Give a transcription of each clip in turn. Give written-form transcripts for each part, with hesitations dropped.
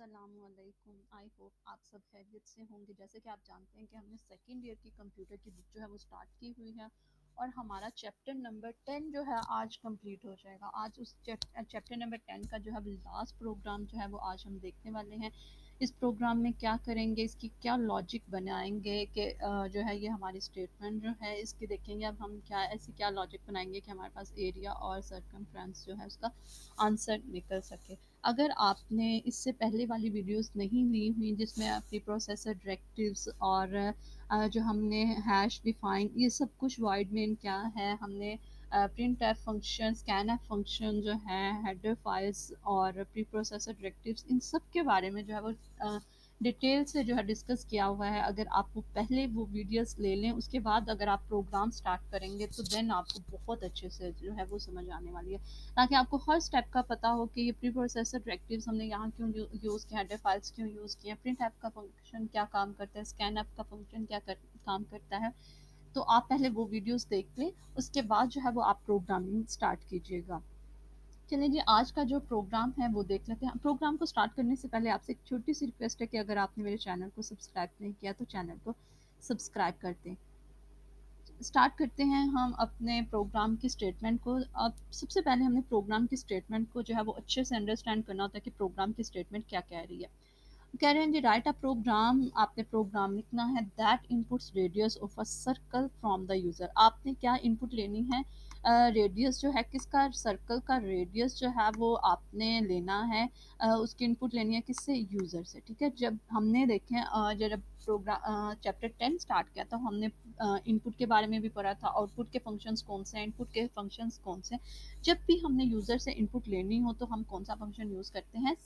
अस्सलामुअलैकुम। I hope आप सब खैरियत से होंगे। जैसे कि आप जानते हैं कि हमने सेकेंड ईयर की कंप्यूटर की बुक जो है वो स्टार्ट की हुई है और हमारा चैप्टर नंबर 10 जो है आज कंप्लीट हो जाएगा। आज उस चैप्टर नंबर 10 का जो है लास्ट प्रोग्राम जो है वो आज हम देखने वाले हैं। इस प्रोग्राम में क्या करेंगे, इसकी क्या लॉजिक बनाएंगे कि जो है ये हमारी स्टेटमेंट जो है इसकी देखेंगे। अब हम क्या ऐसी क्या लॉजिक बनाएंगे कि हमारे पास एरिया और सरकमफ्रेंस जो है उसका आंसर निकल सके। अगर आपने इससे पहले वाली वीडियोस नहीं ली हुई जिसमें प्री प्रोसेसर डायरेक्टिव्स और जो हमने हैश डिफाइन ये सब कुछ वाइड मेन क्या है, हमने print F function, scan F function जो है, हेडर फाइल्स और प्री प्रोसेसर डायरेक्टिव्स, इन सब के बारे में जो है वो डिटेल से जो है डिस्कस किया हुआ है। अगर आप वो पहले वो वीडियोस ले लें उसके बाद अगर आप प्रोग्राम स्टार्ट करेंगे तो देन आपको बहुत अच्छे से जो है वो समझ आने वाली है, ताकि आपको हर स्टेप का पता हो कि ये प्री प्रोसेसर डायरेक्टिव्स हमने यहाँ क्यों यूज़ किया, हेडर फाइल्स क्यों यूज़ किए, प्रिंट ऐप का फंक्शन क्या काम करता है, स्कैन ऐप का फंक्शन काम करता है। तो आप पहले वो वीडियोस देख लें, उसके बाद जो है वो आप प्रोग्रामिंग स्टार्ट कीजिएगा। चलिए जी, आज का जो प्रोग्राम है वो देख लेते हैं। प्रोग्राम को स्टार्ट करने से पहले आपसे एक छोटी सी रिक्वेस्ट है कि अगर आपने मेरे चैनल को सब्सक्राइब नहीं किया तो चैनल को सब्सक्राइब कर दें। स्टार्ट करते हैं हम अपने प्रोग्राम की स्टेटमेंट को। अब सबसे पहले हमने प्रोग्राम की स्टेटमेंट को जो है वो अच्छे से अंडरस्टैंड करना होता है कि प्रोग्राम की स्टेटमेंट क्या कह रही है। कह रहे हैं जी, राइट अ प्रोग्राम, आपने प्रोग्राम लिखना है that inputs radius of a circle from the user. आपने क्या इनपुट लेनी है, रेडियस जो है किसका, सर्कल का रेडियस जो है वो आपने लेना है। उसकी इनपुट लेनी है किससे, यूज़र से। ठीक है, जब हमने देखें जब प्रोग्राम चैप्टर 10 स्टार्ट किया तो हमने इनपुट के बारे में भी पढ़ा था, आउटपुट के फंक्शंस कौन से हैं, इनपुट के फंक्शंस कौन से हैं। जब भी हमने यूज़र से इनपुट लेनी हो तो हम कौन सा फंक्शन यूज़ करते हैं,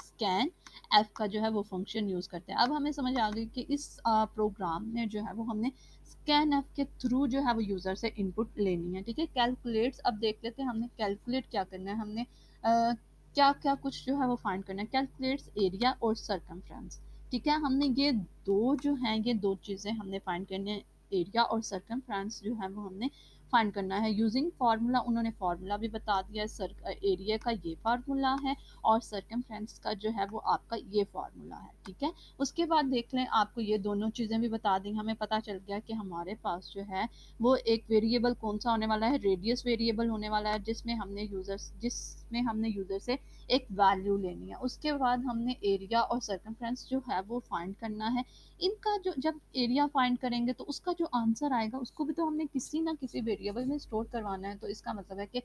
स्कैन एफ का जो है वो फंक्शन यूज़ करते हैं। अब हमें समझ आ गई कि इस प्रोग्राम में जो है वो हमने स्कैन एफ के थ्रू जो है वो यूज़र से इनपुट लेनी है। ठीक है, कैलकुलेट्स अब देख लेते हैं हमने कैलकुलेट क्या करना है। हमने क्या क्या कुछ जो है वो फाइंड करना है, कैलकुलेट्स एरिया और सरकमफ्रेंस। ठीक है, हमने ये दो जो हैं ये दो चीज़ें हमने फाइंड करनी है, एरिया और सरकमफ्रेंस जो है वो हमने फाइंड करना है यूजिंग फार्मूला। उन्होंने फार्मूला भी बता दिया, सर एरिया का ये फार्मूला है और सरकमफ्रेंस का जो है वो आपका ये फार्मूला है। ठीक है, उसके बाद देख लें, आपको ये दोनों चीज़ें भी बता दी। हमें पता चल गया कि हमारे पास जो है वो एक वेरिएबल कौन सा होने वाला है, रेडियस वेरिएबल होने वाला है, जिसमें हमने यूज़र से एक वैल्यू लेनी है। उसके बाद हमने एरिया और सरकमफ्रेंस जो है वो फाइंड करना है। इनका जो जब एरिया फाइंड करेंगे तो उसका जो आंसर आएगा उसको भी तो हमने किसी ना किसी वेरिएबल में स्टोर करवाना है। तो इसका मतलब है कि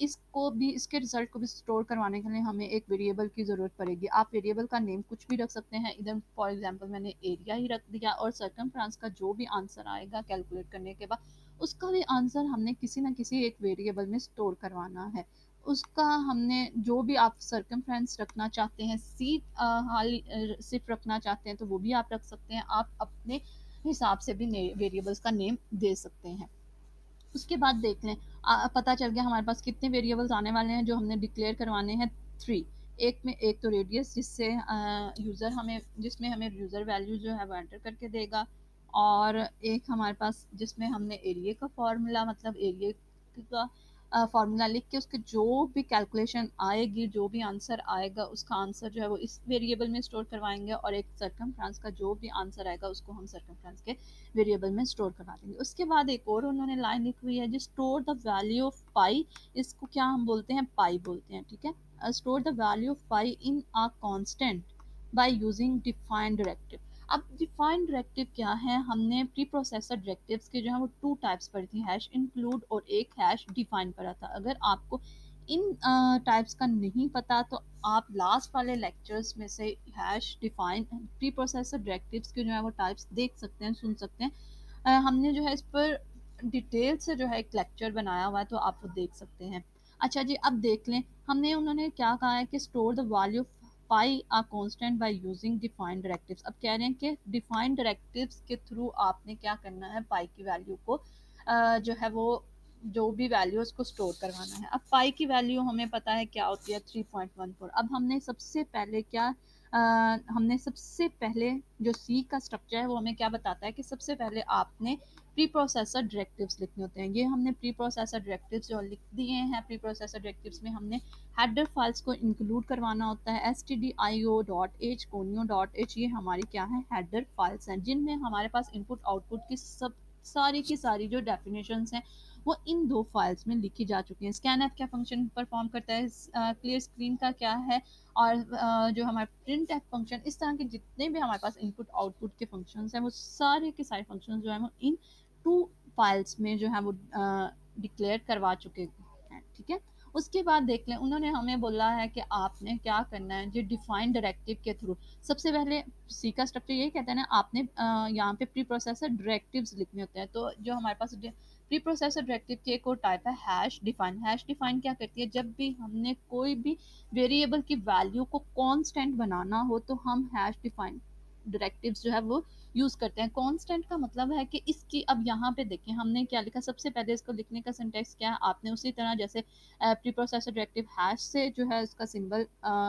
इसको भी, इसके रिजल्ट को भी स्टोर करवाने के लिए हमें एक वेरिएबल की ज़रूरत पड़ेगी। आप वेरिएबल का नेम कुछ भी रख सकते हैं, इधर फॉर एग्जांपल मैंने एरिया ही रख दिया, और सरकमफ्रेंस का जो भी आंसर आएगा कैलकुलेट करने के बाद उसका भी आंसर हमने किसी ना किसी एक वेरिएबल में स्टोर करवाना है। उसका हमने जो भी आप सरकमफ्रेंस रखना चाहते हैं, सिर्फ रखना चाहते हैं तो वो भी आप रख सकते हैं। आप अपने हिसाब से भी वेरिएबल्स का नेम दे सकते हैं। उसके बाद देख लें, पता चल गया हमारे पास कितने वेरिएबल्स आने वाले हैं जो हमने डिक्लेयर करवाने हैं, 3। एक तो रेडियस जिससे यूज़र हमें जिसमें हमें यूज़र वैल्यू जो है वो एंटर करके देगा, और एक हमारे पास जिसमें हमने एरिया का फॉर्मूला, मतलब एरिया का फार्मूला लिख के उसके जो भी कैलकुलेशन आएगी, जो भी आंसर आएगा उसका आंसर जो है वो इस वेरिएबल में स्टोर करवाएंगे, और एक सरकमफ्रेंस का जो भी आंसर आएगा उसको हम सरकमफ्रेंस के वेरिएबल में स्टोर करवा देंगे। उसके बाद एक और उन्होंने लाइन लिखी हुई है, जो स्टोर द वैल्यू ऑफ पाई, इसको क्या हम बोलते हैं, पाई बोलते हैं। ठीक है, store the value of pi in a constant by using define directive. अब डिफाइन डायरेक्टिव क्या है, हमने प्री प्रोसेसर डायरेक्टिव्स के जो है वो टू टाइप्स पढ़ी थी, हैश इंक्लूड और एक हैश डिफाइन पढ़ा था। अगर आपको इन टाइप्स का नहीं पता तो आप लास्ट वाले लेक्चर्स में से hash define pre processor directives के जो है वो टाइप्स देख सकते हैं, सुन सकते हैं। हमने जो है इस पर डिटेल से जो है एक लेक्चर बनाया हुआ है, तो आप वो देख सकते हैं। अच्छा जी, अब देख लें, हमने उन्होंने क्या कहा है कि store the value pi a constant by using defined directives. अब कह रहे हैं कि डिफाइंड डायरेक्टिव्स के थ्रू आपने क्या करना है, पाई की वैल्यू को जो है वो जो भी वैल्यू उसको स्टोर करवाना है। अब पाई की वैल्यू हमें पता है क्या होती है, 3.14। अब हमने सबसे पहले क्या हमने सबसे पहले जो सी का स्ट्रक्चर है वो हमें क्या बताता है कि सबसे पहले आपने प्री प्रोसेसर डायरेक्टिव्स लिखने होते हैं। ये हमने प्री प्रोसेसर डायरेक्टिव्स जो लिख दिए हैं, प्री प्रोसेसर डायरेक्टिव्स में हमने हेडर फाइल्स को इंक्लूड करवाना होता है। stdio.h conio.h ये हमारी क्या है, हेडर फाइल्स हैं, जिनमें हमारे पास इनपुट आउटपुट की सारी जो डेफिनेशंस हैं वो इन दो फाइल्स में लिखी जा चुकी हैं। स्कैनफ क्या फंक्शन परफॉर्म करता है, क्लियर स्क्रीन का क्या है, और जो हमारे प्रिंट एफ फंक्शन, इस तरह के जितने भी हमारे पास इनपुट आउटपुट के फंक्शंस हैं वो सारे के सारे फंक्शंस जो है वो इन टू फाइल्स में जो है वो डिक्लेयर करवा चुके हैं। ठीक है, उसके बाद देख लें, उन्होंने हमें बोला है कि आपने क्या करना है, जो डिफाइन डायरेक्टिव के थ्रू सबसे पहले सी का स्ट्रक्चर यही कहता है ना, आपने यहाँ पे प्री प्रोसेसर डायरेक्टिव्स लिखने होते हैं। तो जो हमारे पास प्री प्रोसेसर डायरेक्टिव की एक और टाइप है हैश डिफाइन। हैश डिफाइन क्या करती है, जब भी हमने कोई भी वेरिएबल की वैल्यू को कांस्टेंट बनाना हो तो हम हैश डिफाइन डायरेक्टिव्स जो है वो यूज करते हैं। कांस्टेंट का मतलब है कि इसकी, अब यहाँ पे देखें हमने क्या लिखा, सबसे पहले इसको लिखने का सिंटेक्स क्या है, आपने उसी तरह जैसे प्री प्रोसेसर डायरेक्टिव हैश से जो है उसका सिंबल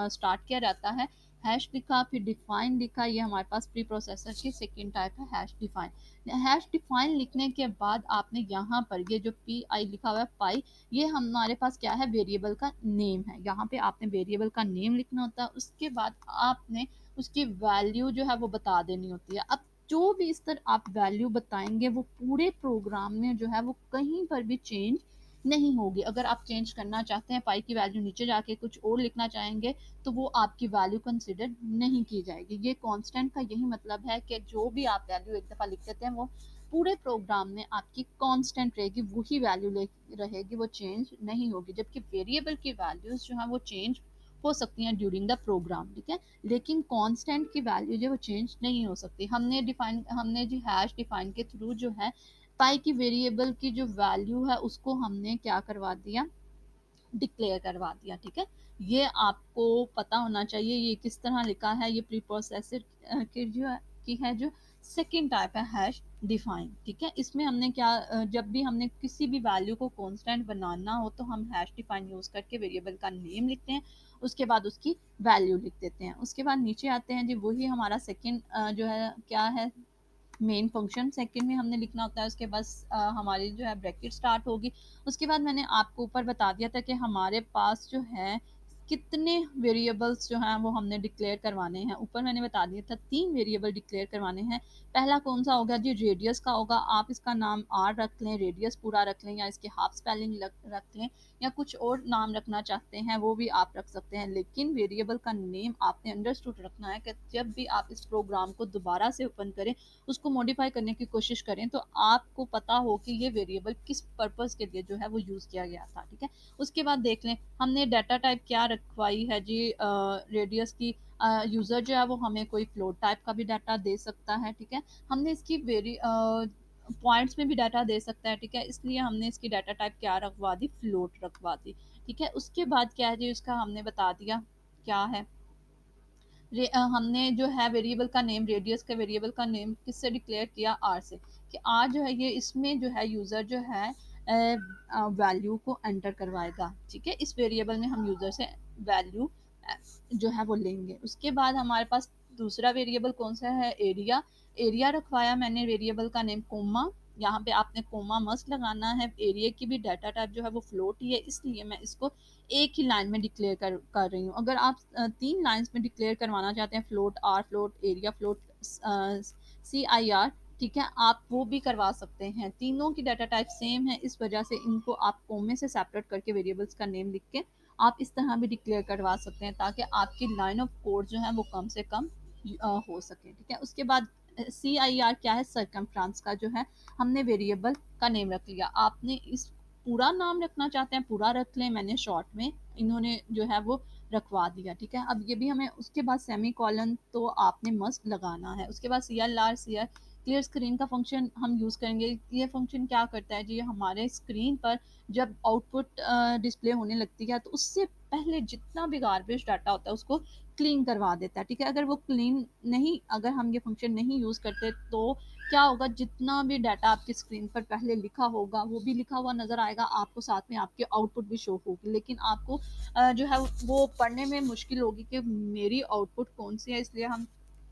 स्टार्ट किया जाता है, हैश लिखा, फिर डिफाइन लिखा, ये हमारे पास प्री प्रोसेसर की सेकेंड टाइप है हैश डिफाइन। हैश डिफाइन लिखने के बाद आपने यहाँ पर ये जो पी आई लिखा हुआ है पाई, ये हमारे पास क्या है, वेरिएबल का नेम है। यहाँ पे आपने वेरिएबल का नेम लिखना होता है, उसके बाद आपने उसकी वैल्यू जो है वो बता देनी होती है। अब जो भी इस तरह आप वैल्यू बताएंगे वो पूरे प्रोग्राम में जो है वो कहीं पर भी चेंज नहीं होगी। अगर आप चेंज करना चाहते हैं, पाई की वैल्यू नीचे जाके कुछ और लिखना चाहेंगे तो वो आपकी वैल्यू कंसिडर नहीं की जाएगी। ये कांस्टेंट का यही मतलब है कि जो भी आप वैल्यू एक दफ़ा लिख देते हैं वो पूरे प्रोग्राम में आपकी कांस्टेंट रहेगी, वही वैल्यू रहेगी, वो चेंज नहीं होगी। जबकि वेरिएबल की वैल्यूज जो है वो चेंज हो सकती हैं ड्यूरिंग द प्रोग्राम, ठीक है, लेकिन कांस्टेंट की वैल्यू जो है वो चेंज नहीं हो सकती। हमने जी हैश डिफाइन के थ्रू जो है पाई की वेरिएबल की जो वैल्यू है उसको हमने क्या करवा दिया, डिक्लेयर करवा दिया। ठीक है, ये आपको पता होना चाहिए ये किस तरह लिखा है। ये प्री प्रोसेसर की जो है जो सेकेंड टाइप है हैश डिफाइन। ठीक है, इसमें हमने क्या, जब भी हमने किसी भी वैल्यू को कांस्टेंट बनाना हो तो हम हैश डिफाइन यूज करके वेरिएबल का नेम लिखते हैं, उसके बाद उसकी वैल्यू लिख देते हैं। उसके बाद नीचे आते हैं जी, वही हमारा सेकेंड जो है क्या है, मेन फंक्शन सेकंड में हमने लिखना होता है। उसके बाद हमारी जो है ब्रैकेट स्टार्ट होगी। उसके बाद मैंने आपको ऊपर बता दिया था कि हमारे पास जो है कितने वेरिएबल्स जो हैं वो हमने डिक्लेयर करवाने हैं। ऊपर मैंने बता दिया था 3 वेरिएबल डिक्लेयर करवाने हैं। पहला कौन सा होगा जी, रेडियस का होगा। आप इसका नाम आर रख लें, रेडियस पूरा रख लें, या इसकी हाफ स्पेलिंग रख लें, या कुछ और नाम रखना चाहते हैं वो भी आप रख सकते हैं। लेकिन वेरिएबल का नेम आपने अंडरस्टूड रखना है कि जब भी आप इस प्रोग्राम को दोबारा से ओपन करें, उसको मॉडिफाई करने की कोशिश करें, तो आपको पता हो कि ये वेरिएबल किस पर्पस के लिए जो है वो यूज़ किया गया था। ठीक है, उसके बाद देख लें हमने डाटा टाइप क्या रखवाई है जी, रेडियस की। यूज़र जो है वो हमें कोई फ्लोट टाइप का भी डाटा दे सकता है। ठीक है, हमने इसकी पॉइंट्स में भी डाटा दे सकता है। ठीक है, इसलिए हमने इसकी डाटा टाइप क्या रखवा दी, फ्लोट रखवा दी। ठीक है, उसके बाद क्या है जी, उसका हमने बता दिया क्या है, हमने जो है वेरिएबल का नेम, रेडियस का वेरिएबल का नेम किससे डिक्लेयर किया, आर से, कि आर जो है ये इसमें जो है यूज़र जो है वैल्यू को एंटर करवाएगा। ठीक है, इस वेरिएबल में हम यूज़र से वैल्यू जो है वो लेंगे। उसके बाद हमारे पास दूसरा वेरिएबल कौन सा है, एरिया। एरिया रखवाया मैंने वेरिएबल का नेम कोमा, यहाँ पे आपने कोमा मस्ट लगाना है। एरिया की भी डाटा टाइप जो है वो फ्लोट ही है, इसलिए मैं इसको एक ही लाइन में डिक्लेयर कर रही हूँ। अगर आप 3 लाइन्स में डिक्लेयर करवाना चाहते हैं, float r float, area float, CIR, ठीक है, आप वो भी करवा सकते हैं। तीनों की डाटा टाइप सेम है, इस वजह से इनको आप कोमे से सेपरेट करके वेरिएबल्स का नेम लिख के आप इस तरह भी डिक्लेयर करवा सकते हैं, ताकि आपकी लाइन ऑफ कोड जो है वो कम से कम हो सके। ठीक है, उसके बाद CIR क्या है, सर्कमफ्रांस का जो है हमने वेरिएबल का नेम रख लिया। आपने इस पूरा नाम रखना चाहते हैं पूरा रख लें, मैंने शॉर्ट में इन्होंने जो है वो रखवा दिया। ठीक है, अब ये भी हमें, उसके बाद सेमी कॉलन तो आपने मस्ट लगाना है। उसके बाद CLR क्लियर स्क्रीन का फंक्शन हम यूज़ करेंगे। ये फंक्शन क्या करता है जी, हमारे स्क्रीन पर जब आउटपुट डिस्प्ले होने लगती है तो उससे पहले जितना भी गार्बेज डाटा होता है उसको क्लीन करवा देता है, ठीक है। अगर वो क्लीन नहीं, अगर हम ये फंक्शन नहीं यूज़ करते तो क्या होगा, जितना भी डाटा आपकी स्क्रीन पर पहले लिखा होगा वो भी लिखा हुआ नज़र आएगा आपको, साथ में आपके आउटपुट भी शो होगी, लेकिन आपको जो है वो पढ़ने में मुश्किल होगी कि मेरी आउटपुट कौन सी है। इसलिए हम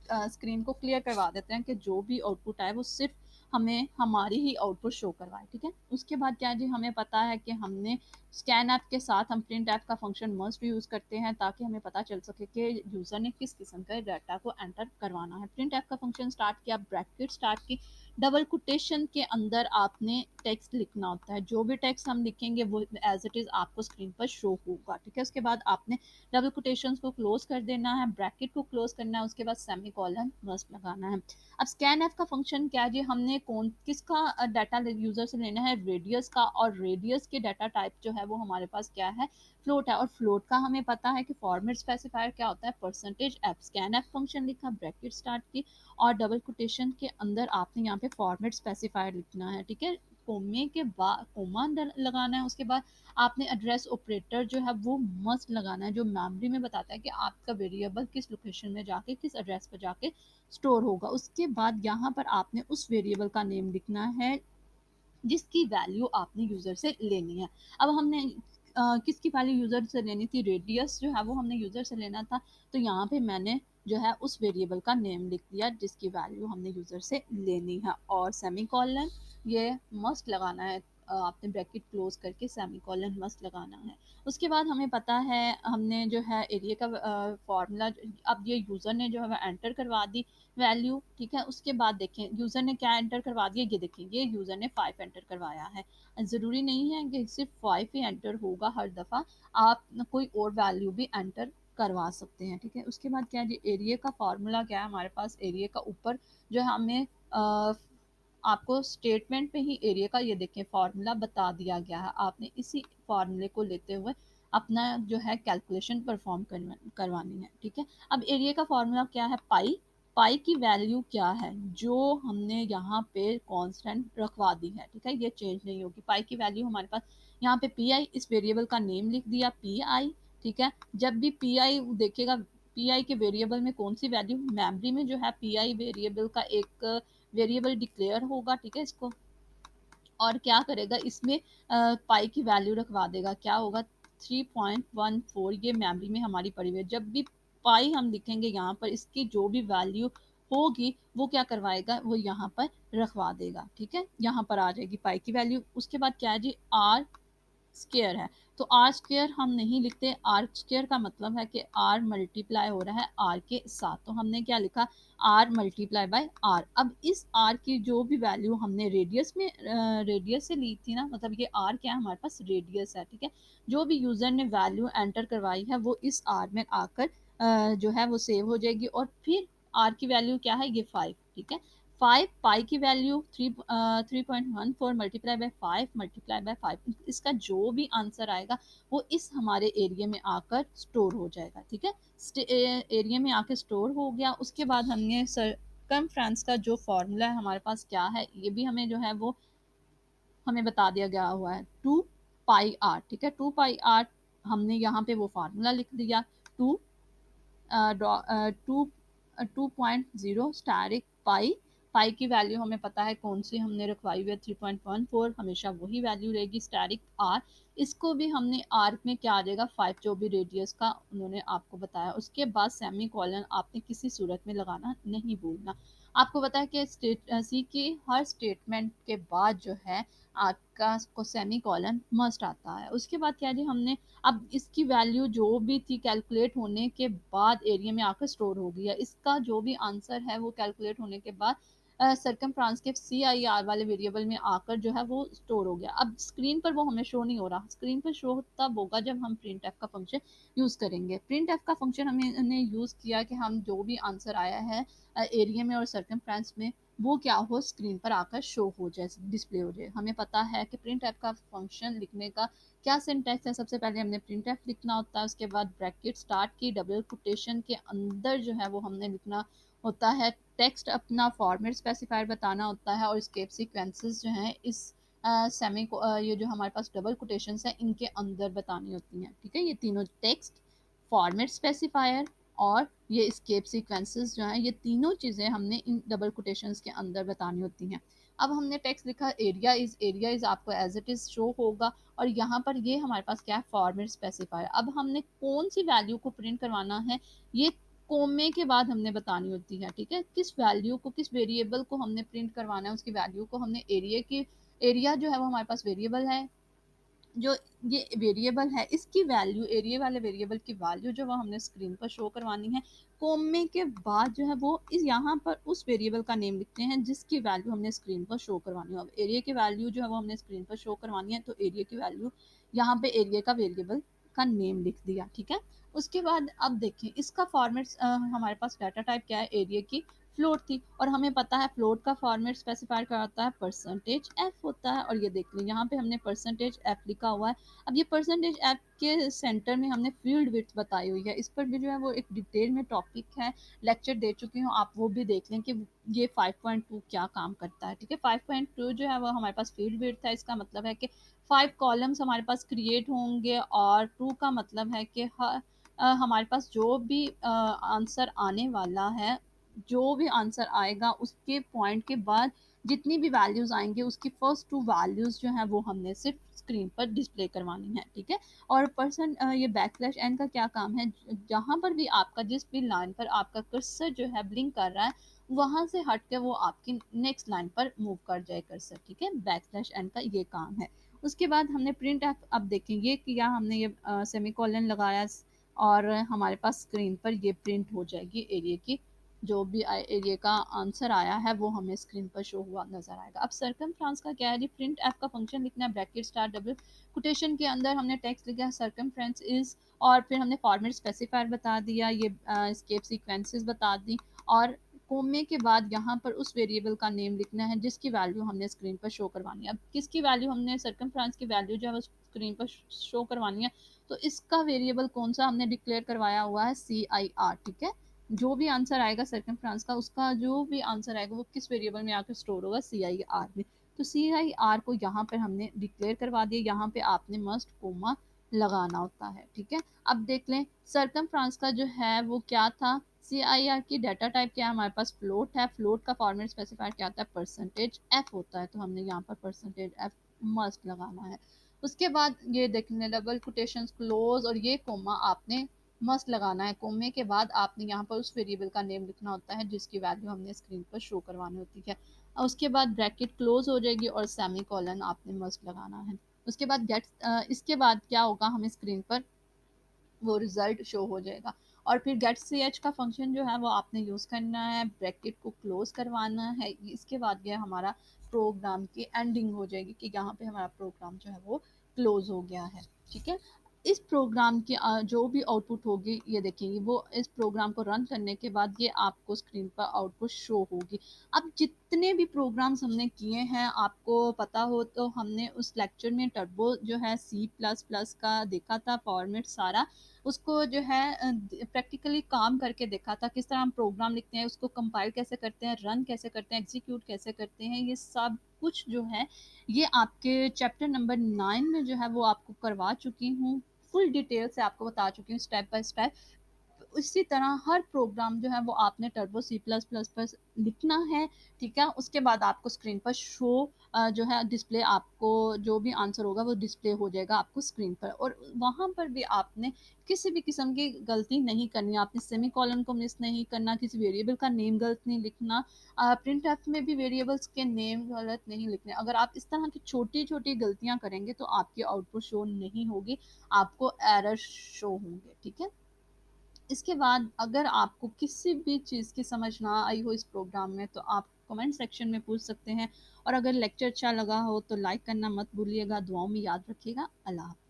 स्क्रीन को क्लियर करवा देते हैं कि जो भी आउटपुट आए वो सिर्फ हमें हमारी ही आउटपुट शो करवाए, ठीक है। उसके बाद क्या है जी, हमें पता है कि हमने स्कैन ऐप के साथ हम प्रिंट ऐप का फंक्शन मस्ट यूज़ करते हैं ताकि हमें पता चल सके कि यूज़र ने किस किस्म का डाटा को एंटर करवाना है। प्रिंट ऐप का फंक्शन स्टार्ट किया, ब्रैकेट स्टार्ट की, डबल कोटेशन के अंदर आपने टेक्स्ट लिखना होता है। जो भी टेक्स्ट हम लिखेंगे वो एज इट इज़ आपको स्क्रीन पर शो होगा, ठीक है। उसके बाद आपने डबल कोटेशन को क्लोज कर देना है, ब्रैकेट को क्लोज करना है, उसके बाद सेमी कॉलन मस्ट लगाना है। अब स्कैन एफ का फंक्शन क्या है जी, हमने कौन किसका डाटा यूजर से लेना है, रेडियस का, और रेडियस के डाटा टाइप जो है वो हमारे पास क्या है, फ्लोट है। और फ्लोट का हमें पता है कि फॉर्मेट स्पेसिफायर क्या होता है, percentage F. Scan F function लिखा, ब्रैकेट स्टार्ट की, और डबल कोटेशन के अंदर आपने यहाँ पे फॉर्मेट स्पेसिफायर लिखना है, ठीक है। कोमे के बाद कोमा लगाना है, उसके बाद आपने एड्रेस ऑपरेटर जो है वो मस्ट लगाना है, जो मेमोरी में बताता है कि आपका वेरिएबल किस लोकेशन में जाके किस एड्रेस पर जाके स्टोर होगा। उसके बाद यहाँ पर आपने उस वेरिएबल का नेम लिखना है जिसकी वैल्यू आपने यूज़र से लेनी है। अब हमने किसकी वैल्यू यूज़र से लेनी थी, रेडियस जो है वो हमने यूज़र से लेना था, तो यहाँ पे मैंने जो है उस वेरिएबल का नेम लिख दिया जिसकी वैल्यू हमने यूज़र से लेनी है, और सेमी कॉलन ये मस्ट लगाना है। आपने ब्रैकेट क्लोज करके सेमी कॉलन मस्ट लगाना है। उसके बाद हमें पता है हमने जो है एरिया का फॉर्मूला, अब ये यूज़र ने जो है एंटर करवा दी वैल्यू, ठीक है। उसके बाद देखें यूज़र ने क्या एंटर करवा दिया, ये देखें ये यूज़र ने 5 एंटर करवाया है। ज़रूरी नहीं है कि सिर्फ 5 ही एंटर होगा हर दफ़ा, आप कोई और वैल्यू भी एंटर करवा सकते हैं, ठीक है। उसके बाद क्या है जी, एरिया का फार्मूला क्या है हमारे पास, एरिया का ऊपर जो है हमें आपको स्टेटमेंट में ही एरिया का ये देखें फार्मूला बता दिया गया है। आपने इसी फार्मूले को लेते हुए अपना जो है कैलकुलेशन परफॉर्म करवानी है, ठीक है। अब एरिया का फार्मूला क्या है, पाई। पाई की वैल्यू क्या है, जो हमने यहाँ पे कांस्टेंट रखवा दी है, ठीक है, ये चेंज नहीं होगी। पाई की वैल्यू हमारे पास यहाँ पे पी आई, इस वेरिएबल का नेम लिख दिया पी आई, ठीक है। जब भी पी आई देखेगा, पी आई के वेरिएबल में कौन सी वैल्यू, मेमोरी में जो है पी आई वेरिएबल का एक वेरिएबल डिक्लेयर होगा, ठीक है। इसको और क्या करेगा, इसमें पाई की वैल्यू रखवा देगा, क्या होगा 3.14, ये मेमोरी में हमारी पड़ी हुई है। जब भी पाई हम लिखेंगे यहाँ पर, इसकी जो भी वैल्यू होगी वो क्या करवाएगा, वो यहाँ पर रखवा देगा, ठीक है। यहाँ पर आ जाएगी पाई की वैल्यू। उसके बाद क्या है जी, आर स्क्वायर है, तो आर स्क्वायर हम नहीं लिखते। आर स्क्वायर का मतलब है कि आर मल्टीप्लाई हो रहा है आर के साथ, तो हमने क्या लिखा, आर मल्टीप्लाई बाय आर। अब इस आर की जो भी वैल्यू हमने रेडियस में रेडियस से ली थी ना, मतलब ये आर क्या है हमारे पास, रेडियस है, ठीक है। जो भी यूज़र ने वैल्यू एंटर करवाई है वो इस आर में आकर जो है वो सेव हो जाएगी, और फिर आर की वैल्यू क्या है, ये 5, ठीक है। 5 पाई की value 3.14 multiply by 5 multiply by 5, इसका जो भी आंसर आएगा वो इस हमारे एरिया में आकर स्टोर हो जाएगा, ठीक है। एरिया में आकर स्टोर हो गया। उसके बाद हमने सरकमफ्रेंस का जो फॉर्मूला है हमारे पास क्या है, ये भी हमें जो है वो हमें बता दिया गया हुआ है, 2 पाई आर, ठीक है। 2 पाई आर हमने यहाँ पे वो फार्मूला लिख दिया, टू टू 2.0 स्टारिक पाई। पाई की वैल्यू हमें पता है कौन सी हमने रखवाई हुई है, 3.14, हमेशा वही वैल्यू रहेगी। स्टैरिक आर, इसको भी हमने आर में क्या आ जाएगा 5, जो भी रेडियस का उन्होंने आपको बताया। उसके बाद सेमी कॉलन आपने किसी सूरत में लगाना नहीं भूलना। आपको पता है कि सी की हर स्टेटमेंट के बाद जो है आपका को सेमी कॉलन मस्ट आता है। उसके बाद क्या जी, हमने अब इसकी वैल्यू जो भी थी कैलकुलेट होने के बाद एरिया में आकर स्टोर हो गई है। इसका जो भी आंसर है वो कैलकुलेट होने के बाद सरकमफ्रांस के सी आई आर वाले वेरिएबल में आकर जो है वो स्टोर हो गया। अब स्क्रीन पर वो हमें शो नहीं हो रहा, स्क्रीन पर शो तब होगा जब हम प्रिंट एफ का फंक्शन यूज़ करेंगे। प्रिंट एफ का फंक्शन हमने यूज़ किया कि हम जो भी आंसर आया है एरिया में और सरकमफ्रांस में, वो क्या हो, स्क्रीन पर आकर शो हो जाए, डिस्प्ले हो जाए। हमें पता है कि प्रिंट एफ का फंक्शन लिखने का क्या सिंटैक्स है। सबसे पहले हमने प्रिंट एफ लिखना होता है, उसके बाद ब्रैकेट स्टार्ट की, डबल कोटेशन के अंदर जो है वो हमने लिखना होता है टेक्स्ट अपना फॉर्मेट स्पेसिफायर बताना होता है और स्केप सीक्वेंसेस जो हैं इस सेमी को ये जो हमारे पास डबल कोटेशंस है इनके अंदर बतानी होती हैं। ठीक है, ये तीनों टेक्स्ट, फॉर्मेट स्पेसिफायर और ये स्केप सीक्वेंसेस जो हैं ये तीनों चीज़ें हमने इन डबल कोटेशंस के अंदर बतानी होती हैं। अब हमने टेक्स्ट लिखा एरिया इज़ आपको एज इट इज़ शो होगा और यहाँ पर ये हमारे पास क्या है, फॉर्मेट स्पेसिफायर। अब हमने कौन सी वैल्यू को प्रिंट करवाना है ये कोमे के बाद हमने बतानी होती है। ठीक है, किस वैल्यू को, किस वेरिएबल को हमने प्रिंट करवाना है, उसकी वैल्यू को हमने एरिया जो है वो हमारे पास वेरिएबल है, जो ये वेरिएबल है इसकी वैल्यू, एरिया वाले वेरिएबल की वैल्यू जो वो हमने स्क्रीन पर शो करवानी है। कोमे के बाद जो है वो इस यहाँ पर उस वेरिएबल का नेम लिखते हैं जिसकी वैल्यू हमने स्क्रीन पर शो करवानी है। अब एरिया की वैल्यू जो है वो हमने स्क्रीन पर शो करवानी है तो एरिया की वैल्यू यहाँ पे एरिया का वेरिएबल का नेम लिख दिया। ठीक है, उसके बाद अब देखें इसका फॉर्मेट, हमारे पास डाटा टाइप क्या है, एरिया की फ्लोट थी और हमें पता है फ्लोट का फॉर्मेट स्पेसिफाई क्या होता है, परसेंटेज एफ होता है। और ये देख लें यहाँ पे हमने परसेंटेज एफ लिखा हुआ है। अब ये परसेंटेज एफ के सेंटर में हमने फील्ड विड्थ बताई हुई है, इस पर भी जो है वो एक डिटेल में टॉपिक है, लेक्चर दे चुकी हूँ, आप वो भी देख लें कि ये 5.2 क्या काम करता है। ठीक है, 5.2 जो है वो हमारे पास फील्ड विड्थ है, इसका मतलब है कि 5 कॉलम्स हमारे पास क्रिएट होंगे और 2 का मतलब है कि हमारे पास जो भी आंसर आने वाला है, जो भी आंसर आएगा उसके पॉइंट के बाद जितनी भी वैल्यूज आएंगे उसकी फर्स्ट 2 वैल्यूज जो है वो हमने सिर्फ स्क्रीन पर डिस्प्ले करवानी है। ठीक है, और ये बैकस्लैश एन का क्या काम है, जहां पर भी आपका, जिस भी लाइन पर आपका कर्सर जो है ब्लिंक कर रहा है वहां से हट के वो आपकी नेक्स्ट लाइन पर मूव कर जाए कर्सर। ठीक है, बैकस्लैश एन का ये काम है। उसके बाद हमने प्रिंट, अब देखेंगे किया हमने ये सेमीकोलन लगाया और हमारे पास स्क्रीन पर ये प्रिंट हो जाएगी एरिया की, जो भी एरिया का आंसर आया है वो हमें स्क्रीन पर शो हुआ नजर आएगा। अब सर्कमफ्रेंस का क्या है, प्रिंट एफ का फंक्शन लिखना है, ब्रैकेट स्टार डबल कोटेशन के अंदर हमने टेक्स्ट लिखा है सर्कमफ्रेंस इज, और फिर हमने फॉर्मेट स्पेसिफायर बता दिया, ये स्केप सीक्वेंसेस बता दी, और कोमे के बाद यहाँ पर उस वेरिएबल का नेम लिखना है जिसकी वैल्यू हमने स्क्रीन पर शो करवानी है। अब किसकी वैल्यू, हमने सर्कमफ्रेंस की वैल्यू जो है वो स्क्रीन पर शो करवानी है तो इसका वेरिएबल कौन सा हमने डिक्लेयर करवाया हुआ है, CIR। ठीक है, जो भी आंसर आएगा सर्कमफ्रेंस का, उसका जो भी आंसर आएगा वो किस वेरिएबल में आकर स्टोर होगा, CIR में। तो CIR को यहाँ पर हमने डिक्लेयर करवा दिया, यहाँ पे आपने मस्ट कोमा लगाना होता है। ठीक है, अब देख लें सर्कमफ्रेंस का जो है वो क्या था, CIR की डाटा टाइप क्या है, हमारे पास फ्लोट है, फ्लोट का फॉर्मेट स्पेसिफायर क्या होता है, परसेंटेज एफ होता है, तो हमने यहाँ पर परसेंटेज एफ मस्ट लगाना है। उसके बाद ये देखने डबल कोटेशंस क्लोज और ये कोमा आपने मस्ट लगाना है, कोमे के बाद आपने यहाँ पर उस वेरिएबल का नेम लिखना होता है जिसकी वैल्यू हमने स्क्रीन पर शो करवानी होती है। और उसके बाद ब्रैकेट क्लोज हो जाएगी और सेमी कॉलन आपने मस्ट लगाना है। उसके बाद इसके बाद क्या होगा, हमें स्क्रीन पर वो रिजल्ट शो हो जाएगा। और फिर गेट सी एच का फंक्शन जो है वो आपने यूज़ करना है, ब्रैकेट को क्लोज करवाना है, इसके बाद ये हमारा प्रोग्राम की एंडिंग हो जाएगी कि यहाँ पे हमारा प्रोग्राम जो है वो क्लोज हो गया है। ठीक है, इस प्रोग्राम की जो भी आउटपुट होगी ये देखेंगे, वो इस प्रोग्राम को रन करने के बाद ये आपको स्क्रीन पर आउटपुट शो होगी। अब जितने भी प्रोग्राम्स हमने किए हैं, आपको पता हो तो हमने उस लेक्चर में टर्बो जो है C++ का देखा था फॉर्मेट सारा, उसको जो है प्रैक्टिकली काम करके देखा था, किस तरह हम प्रोग्राम लिखते हैं, उसको कंपाइल कैसे करते हैं, रन कैसे करते हैं, एग्जीक्यूट कैसे करते हैं, ये सब कुछ जो है ये आपके चैप्टर नंबर 9 में जो है वो आपको करवा चुकी हूँ, फुल डिटेल से आपको बता चुकी हूँ स्टेप बाय स्टेप। इसी तरह हर प्रोग्राम जो है वो आपने टर्बो C++ पर लिखना है। ठीक है, उसके बाद आपको स्क्रीन पर शो जो है डिस्प्ले, आपको जो भी आंसर होगा वो डिस्प्ले हो जाएगा आपको स्क्रीन पर, और वहाँ पर भी आपने किसी भी किस्म की गलती नहीं करनी, आपने सेमी कॉलन को मिस नहीं करना, किसी वेरिएबल का नेम गलत नहीं लिखना, प्रिंट एफ में भी वेरिएबल्स के नेम गलत नहीं लिखने। अगर आप इस तरह की छोटी छोटी गलतियाँ करेंगे तो आपकी आउटपुट शो नहीं होगी, आपको एरर शो होंगे। ठीक है, इसके बाद अगर आपको किसी भी चीज़ की समझ ना आई हो इस प्रोग्राम में तो आप कमेंट सेक्शन में पूछ सकते हैं, और अगर लेक्चर अच्छा लगा हो तो लाइक करना मत भूलिएगा, दुआओं में याद रखिएगा। अल्लाह हाफ़िज़।